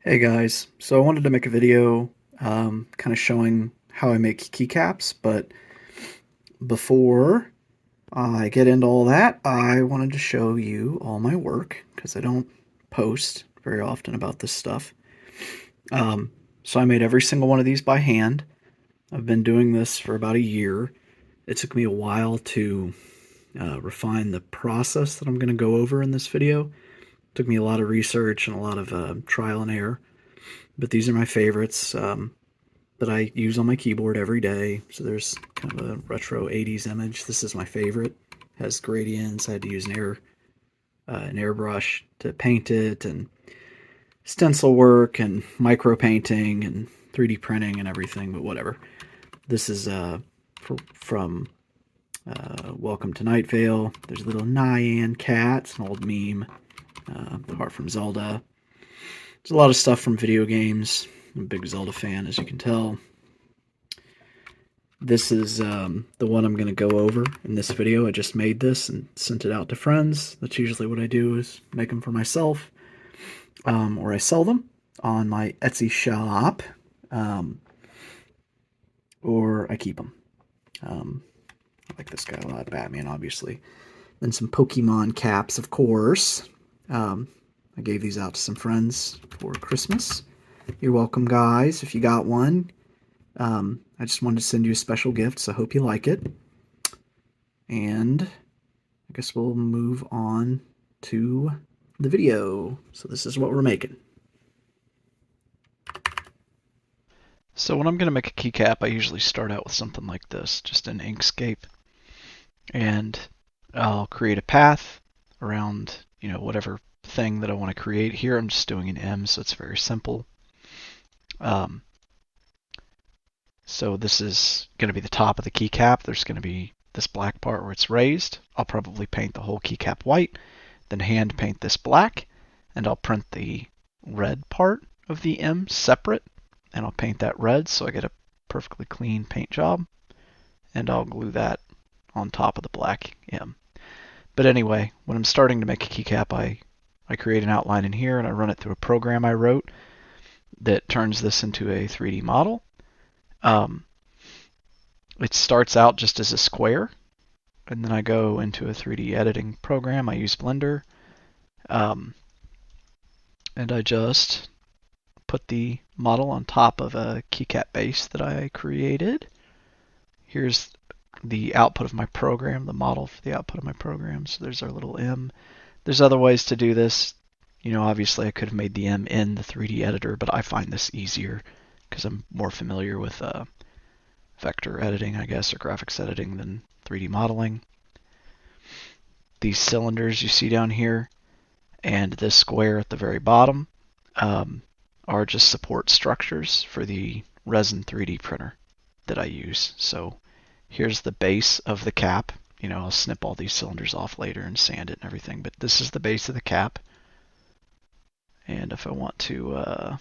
Hey guys, so I wanted to make a video kind of showing how I make keycaps, but before I get into all that, I wanted to show you all my work because I don't post very often about this stuff. So I made every single one of these by hand. I've been doing this for about a year. It took me a while to refine the process that I'm going to go over in this video. It took me a lot of research and a lot of trial and error, but these are my favorites. That I use on my keyboard every day. So there's kind of a retro 80s image. This is my favorite. It has gradients. I had to use an airbrush to paint it, and stencil work and micro painting and 3D printing and everything, but whatever. This is from Welcome to Night Vale. There's a little Nyan cat. It's an old meme. The heart from Zelda. There's a lot of stuff from video games. I'm a big Zelda fan, as you can tell. This is the one I'm going to go over in this video. I just made this and sent it out to friends. That's usually what I do, is make them for myself. Or I sell them on my Etsy shop. Or I keep them. I like this guy a lot. Batman, obviously. Then some Pokemon caps, of course. I gave these out to some friends for Christmas. You're welcome, guys, if you got one. I just wanted to send you a special gift, so I hope you like it. And I guess we'll move on to the video. So this is what we're making. So when I'm going to make a keycap, I usually start out with something like this, just an Inkscape. And I'll create a path around, whatever thing that I want to create. Here I'm just doing an M, so it's very simple. So this is going to be the top of the keycap. There's going to be this black part where it's raised. I'll probably paint the whole keycap white, then hand paint this black, and I'll print the red part of the M separate, and I'll paint that red so I get a perfectly clean paint job, and I'll glue that on top of the black M. But anyway, when I'm starting to make a keycap, I create an outline in here and I run it through a program I wrote that turns this into a 3D model. It starts out just as a square, and then I go into a 3D editing program. I use Blender, and I just put the model on top of a keycap base that I created. Here's the output of my program, the model for the output of my program. So there's our little M. There's other ways to do this. Obviously I could have made the M in the 3D editor, but I find this easier because I'm more familiar with vector editing, I guess, or graphics editing than 3D modeling. These cylinders you see down here and this square at the very bottom are just support structures for the resin 3D printer that I use. So here's the base of the cap. I'll snip all these cylinders off later and sand it and everything, but this is the base of the cap. And if I want to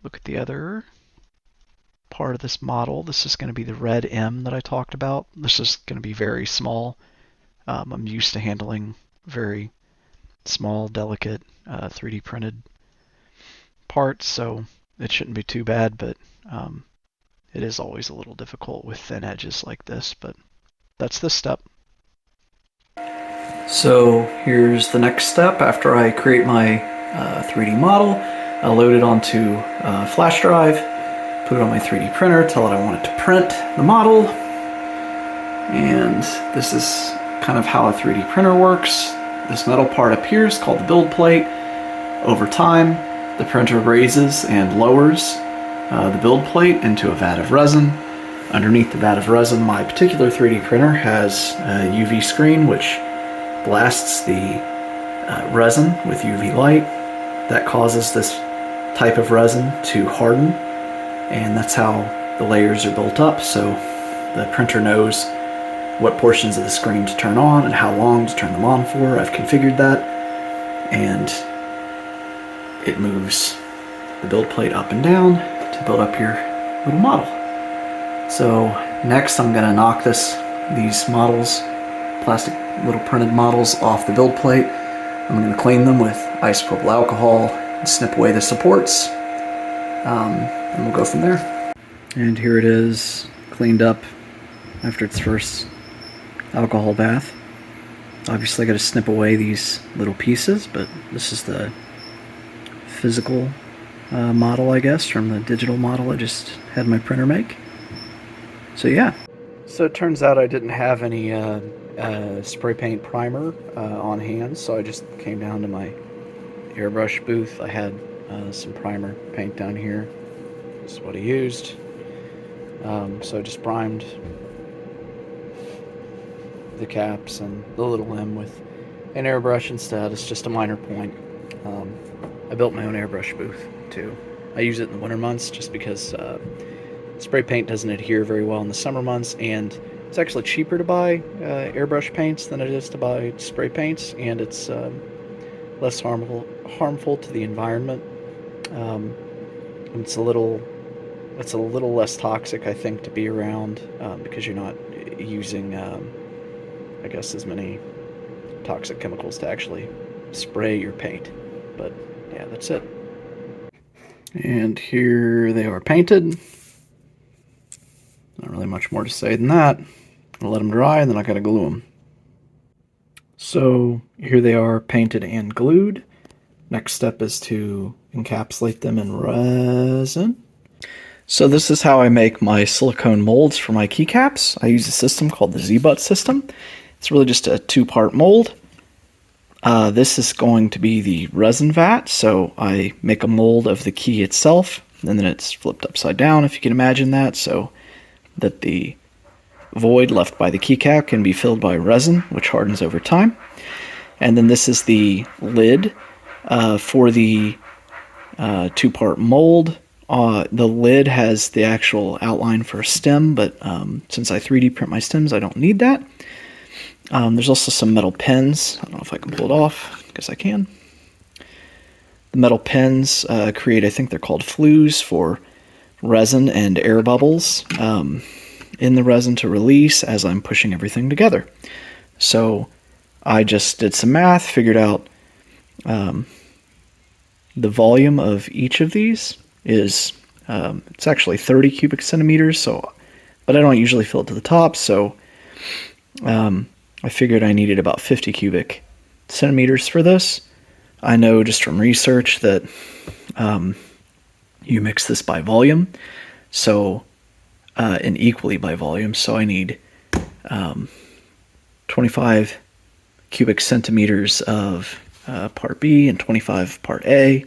look at the other part of this model, this is going to be the red M that I talked about. This is going to be very small. I'm used to handling very small, delicate 3D printed parts, so it shouldn't be too bad, but it is always a little difficult with thin edges like this, but that's this step. So here's the next step. After I create my 3D model, I load it onto a flash drive, put it on my 3D printer, tell it I want it to print the model, and this is kind of how a 3D printer works. This metal part up here is called the build plate. Over time, the printer raises and lowers the build plate into a vat of resin. Underneath the vat of resin, my particular 3D printer has a UV screen which blasts the resin with UV light. That causes this type of resin to harden, and that's how the layers are built up, so the printer knows what portions of the screen to turn on and how long to turn them on for. I've configured that, and it moves the build plate up and down to build up your little model. So next I'm going to knock these models, plastic little printed models, off the build plate. I'm going to clean them with isopropyl alcohol and snip away the supports, and we'll go from there. And here it is, cleaned up after its first alcohol bath. Obviously I got to snip away these little pieces, but this is the physical model, I guess, from the digital model I just had my printer make. So yeah. So it turns out I didn't have any spray paint primer on hand, so I just came down to my airbrush booth. I had some primer paint down here. This is what I used. So I just primed the caps and the little M with an airbrush instead. It's just a minor point. I built my own airbrush booth too. I use it in the winter months just because spray paint doesn't adhere very well in the summer months, and it's actually cheaper to buy airbrush paints than it is to buy spray paints, and it's less harmful to the environment. It's a little less toxic, I think, to be around because you're not using, I guess, as many toxic chemicals to actually spray your paint. But yeah, that's it. And here they are painted. Not really much more to say than that. I'll let them dry, and then I gotta glue them. So here they are painted and glued. Next step is to encapsulate them in resin. So this is how I make my silicone molds for my keycaps. I use a system called the Z-Butt system. It's really just a two-part mold. This is going to be the resin vat, so I make a mold of the key itself, and then it's flipped upside down, if you can imagine that, so that the void left by the keycap can be filled by resin, which hardens over time. And then this is the lid for the two-part mold. The lid has the actual outline for a stem, but since I 3D print my stems, I don't need that. There's also some metal pins. I don't know if I can pull it off. I guess I can. The metal pins create, I think they're called flues, for resin and air bubbles in the resin to release as I'm pushing everything together. So I just did some math, figured out the volume of each of these is it's actually 30 cubic centimeters, so, but I don't usually fill it to the top, so I figured I needed about 50 cubic centimeters for this. I know just from research that you mix this by volume, so and equally by volume, so I need 25 cubic centimeters of part B and 25 part A.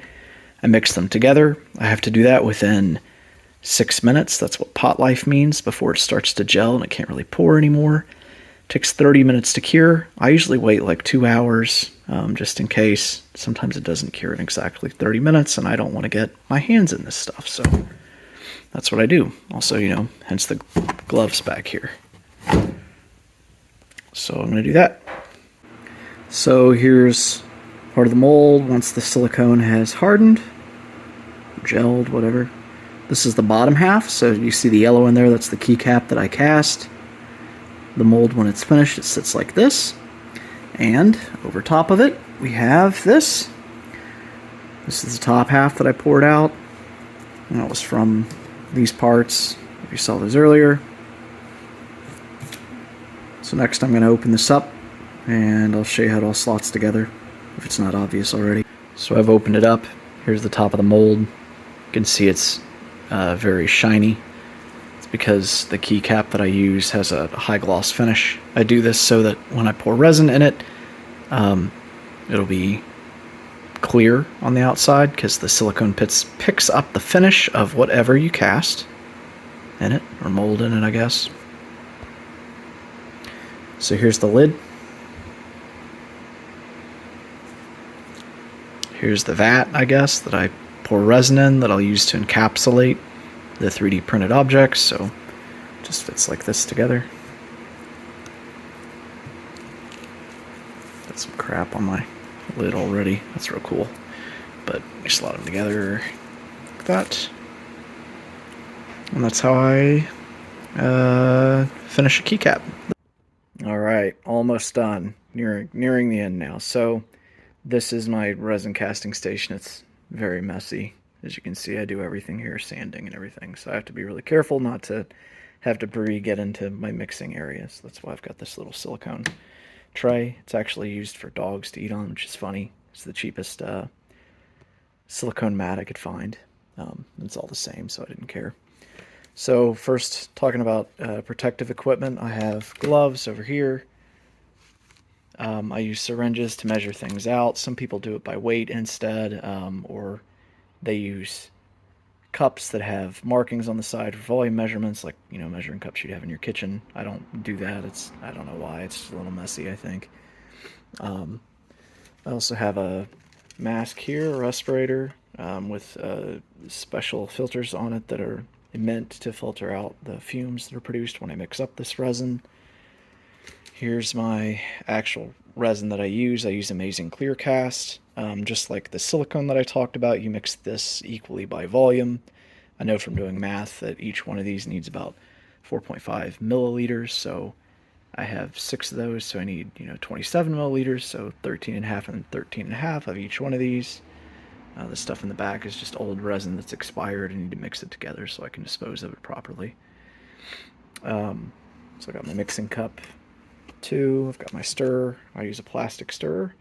I mix them together. I have to do that within 6 minutes. That's what pot life means, before it starts to gel and it can't really pour anymore. It takes 30 minutes to cure. I usually wait like 2 hours just in case. Sometimes it doesn't cure in exactly 30 minutes and I don't want to get my hands in this stuff, so that's what I do. Also, you know, hence the gloves back here. So I'm going to do that. So here's part of the mold once the silicone has hardened, gelled, whatever. This is the bottom half, so you see the yellow in there, that's the keycap that I cast. The mold, when it's finished, it sits like this. And over top of it, we have this. This is the top half that I poured out. And that was from these parts, if you saw those earlier. So next I'm going to open this up, and I'll show you how it all slots together, if it's not obvious already. So I've opened it up. Here's the top of the mold. You can see it's very shiny. It's because the keycap that I use has a high gloss finish. I do this so that when I pour resin in it, it'll be clear on the outside, because the silicone picks up the finish of whatever you cast in it, or mold in it, I guess. So here's the lid. Here's the vat, I guess, that I pour resin in that I'll use to encapsulate the 3D printed objects, so it just fits like this together. Got some crap on my lid already. That's real cool. But we slot them together like that. And that's how I finish a keycap. Alright, almost done. Nearing the end now. So This is my resin casting station. It's very messy. As you can see, I do everything here, sanding and everything. So I have to be really careful not to have debris get into my mixing areas. That's why I've got this little silicone tray. It's actually used for dogs to eat on, which is funny. It's the cheapest silicone mat I could find. It's all the same, so I didn't care. So first, talking about protective equipment, I have gloves over here. I use syringes to measure things out. Some people do it by weight instead, or they use cups that have markings on the side for volume measurements, like measuring cups you'd have in your kitchen. I don't do that. I don't know why. It's a little messy, I think. I also have a mask here, a respirator, with special filters on it that are meant to filter out the fumes that are produced when I mix up this resin. Here's my actual resin that I use. I use Amazing Clear Cast. Just like the silicone that I talked about, you mix this equally by volume. I know from doing math that each one of these needs about 4.5 milliliters, so I have 6 of those, so I need 27 milliliters, so 13 and a half and 13 and a half of each one of these. The stuff in the back is just old resin that's expired. I need to mix it together so I can dispose of it properly. So I got my mixing cup too. I've got my stirrer. I use a plastic stirrer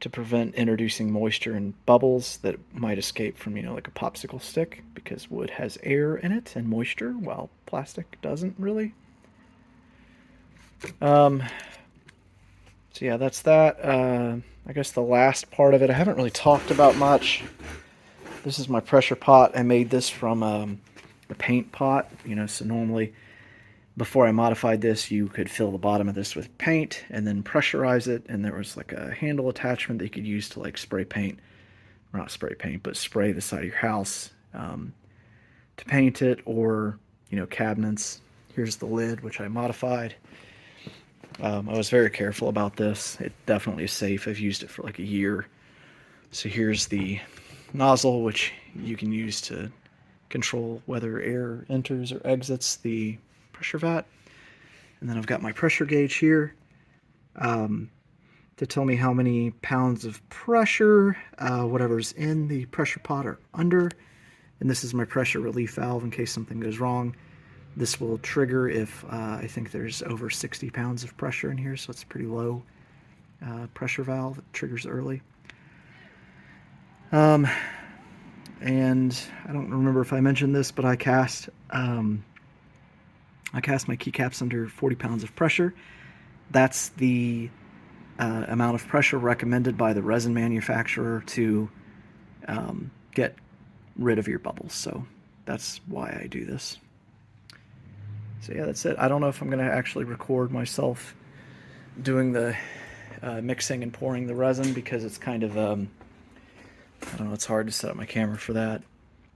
to prevent introducing moisture and bubbles that might escape from like a popsicle stick, because wood has air in it and moisture while plastic doesn't really. So yeah, that's that. I guess the last part of it I haven't really talked about much. This is my pressure pot. I made this from a paint pot. So normally before I modified this, you could fill the bottom of this with paint and then pressurize it, and there was like a handle attachment that you could use to like spray paint, or not spray paint, but spray the side of your house to paint it, or cabinets. Here's the lid, which I modified. I was very careful about this. It definitely is safe. I've used it for like a year. So here's the nozzle, which you can use to control whether air enters or exits the pressure vat. And then I've got my pressure gauge here to tell me how many pounds of pressure, whatever's in the pressure pot or under. And this is my pressure relief valve in case something goes wrong. This will trigger if I think there's over 60 pounds of pressure in here, so it's a pretty low pressure valve. It triggers early. And I don't remember if I mentioned this, but I cast my keycaps under 40 pounds of pressure. That's the amount of pressure recommended by the resin manufacturer to get rid of your bubbles. So that's why I do this. So yeah, that's it. I don't know if I'm going to actually record myself doing the mixing and pouring the resin, because it's kind of, I don't know, it's hard to set up my camera for that.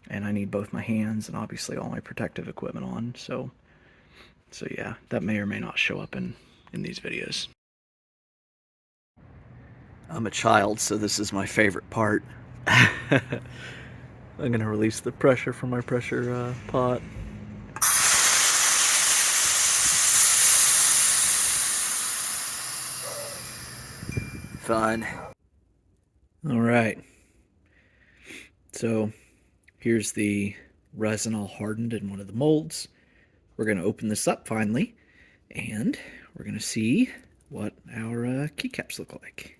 And I need both my hands and obviously all my protective equipment on. So yeah, that may or may not show up in these videos. I'm a child, so this is my favorite part. I'm going to release the pressure from my pressure pot. Fun. All right. So here's the resin all hardened in one of the molds. We're going to open this up finally, and we're going to see what our keycaps look like.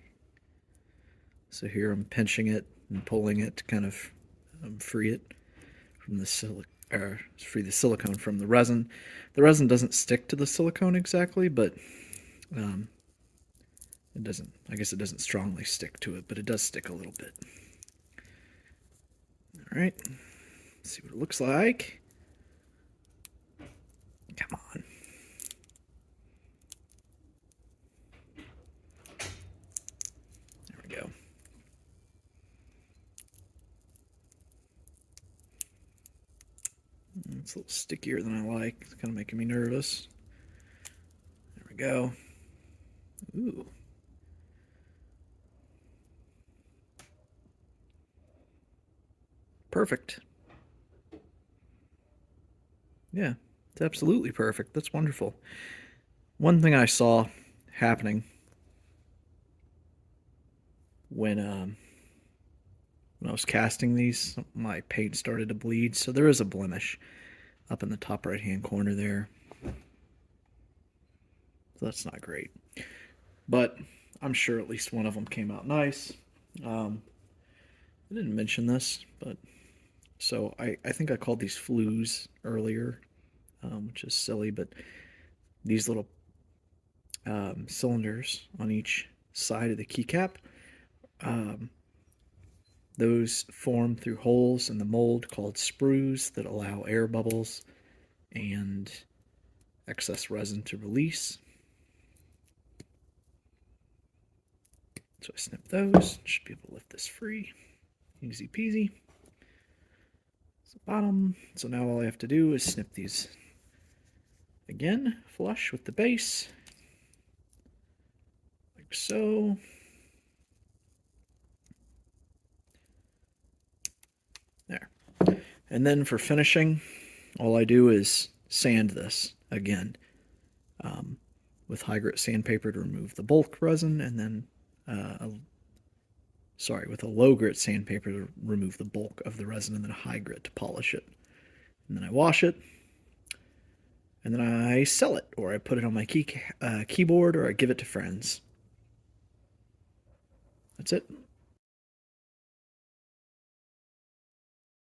So here I'm pinching it and pulling it to kind of free it from the free the silicone from the resin. The resin doesn't stick to the silicone exactly, but it doesn't. I guess it doesn't strongly stick to it, but it does stick a little bit. All right, let's see what it looks like. Come on. There we go. It's a little stickier than I like. It's kind of making me nervous. There we go. Ooh. Perfect. Yeah, it's absolutely perfect. That's wonderful. One thing I saw happening when I was casting these, my paint started to bleed, so there is a blemish up in the top right hand corner there. So that's not great. But I'm sure at least one of them came out nice. I didn't mention this, but so I think I called these flues earlier, which is silly, but these little cylinders on each side of the keycap, um, those form through holes in the mold called sprues that allow air bubbles and excess resin to release. So I snip those, should be able to lift this free. Easy peasy. So bottom. So now all I have to do is snip these again, flush with the base, like so. There. And then for finishing, all I do is sand this again with high grit sandpaper to remove the bulk resin, and then with a low grit sandpaper to remove the bulk of the resin, and then a high grit to polish it. And then I wash it, and then I sell it, or I put it on my keyboard, or I give it to friends. That's it.